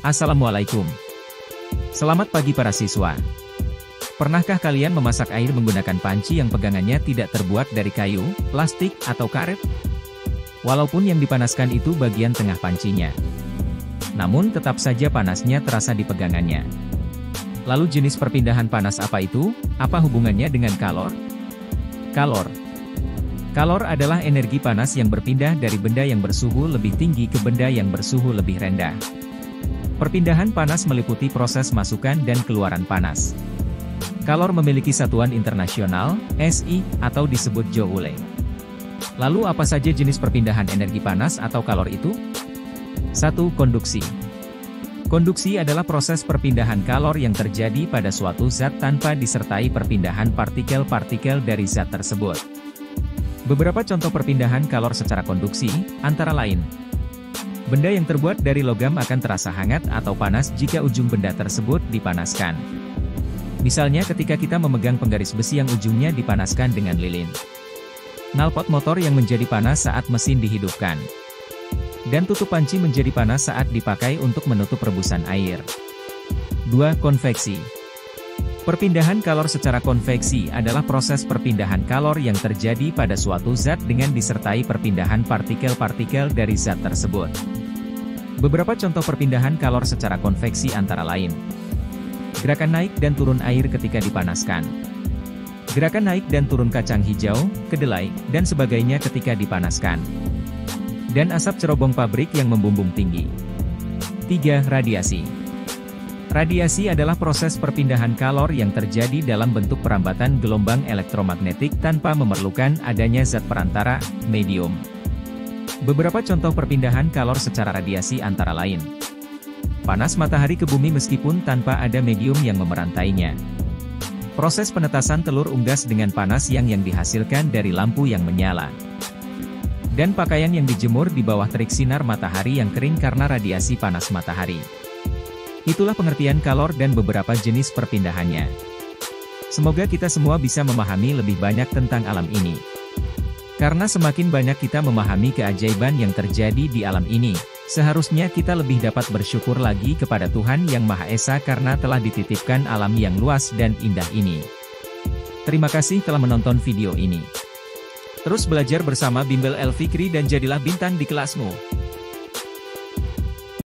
Assalamualaikum. Selamat pagi para siswa. Pernahkah kalian memasak air menggunakan panci yang pegangannya tidak terbuat dari kayu, plastik, atau karet? Walaupun yang dipanaskan itu bagian tengah pancinya. Namun tetap saja panasnya terasa di pegangannya. Lalu jenis perpindahan panas apa itu? Apa hubungannya dengan kalor? Kalor adalah energi panas yang berpindah dari benda yang bersuhu lebih tinggi ke benda yang bersuhu lebih rendah. Perpindahan panas meliputi proses masukan dan keluaran panas. Kalor memiliki satuan internasional, SI, atau disebut joule. Lalu apa saja jenis perpindahan energi panas atau kalor itu? 1. Konduksi. Konduksi adalah proses perpindahan kalor yang terjadi pada suatu zat tanpa disertai perpindahan partikel-partikel dari zat tersebut. Beberapa contoh perpindahan kalor secara konduksi, antara lain: benda yang terbuat dari logam akan terasa hangat atau panas jika ujung benda tersebut dipanaskan. Misalnya ketika kita memegang penggaris besi yang ujungnya dipanaskan dengan lilin. Knalpot motor yang menjadi panas saat mesin dihidupkan. Dan tutup panci menjadi panas saat dipakai untuk menutup rebusan air. 2. Konveksi. Perpindahan kalor secara konveksi adalah proses perpindahan kalor yang terjadi pada suatu zat dengan disertai perpindahan partikel-partikel dari zat tersebut. Beberapa contoh perpindahan kalor secara konveksi antara lain: gerakan naik dan turun air ketika dipanaskan, gerakan naik dan turun kacang hijau, kedelai, dan sebagainya ketika dipanaskan, dan asap cerobong pabrik yang membumbung tinggi. 3. Radiasi. Radiasi adalah proses perpindahan kalor yang terjadi dalam bentuk perambatan gelombang elektromagnetik tanpa memerlukan adanya zat perantara, medium. Beberapa contoh perpindahan kalor secara radiasi antara lain: panas matahari ke bumi meskipun tanpa ada medium yang memerantainya. Proses penetasan telur unggas dengan panas yang dihasilkan dari lampu yang menyala. Dan pakaian yang dijemur di bawah terik sinar matahari yang kering karena radiasi panas matahari. Itulah pengertian kalor dan beberapa jenis perpindahannya. Semoga kita semua bisa memahami lebih banyak tentang alam ini. Karena semakin banyak kita memahami keajaiban yang terjadi di alam ini, seharusnya kita lebih dapat bersyukur lagi kepada Tuhan Yang Maha Esa karena telah dititipkan alam yang luas dan indah ini. Terima kasih telah menonton video ini. Terus belajar bersama Bimbel El Fikri dan jadilah bintang di kelasmu.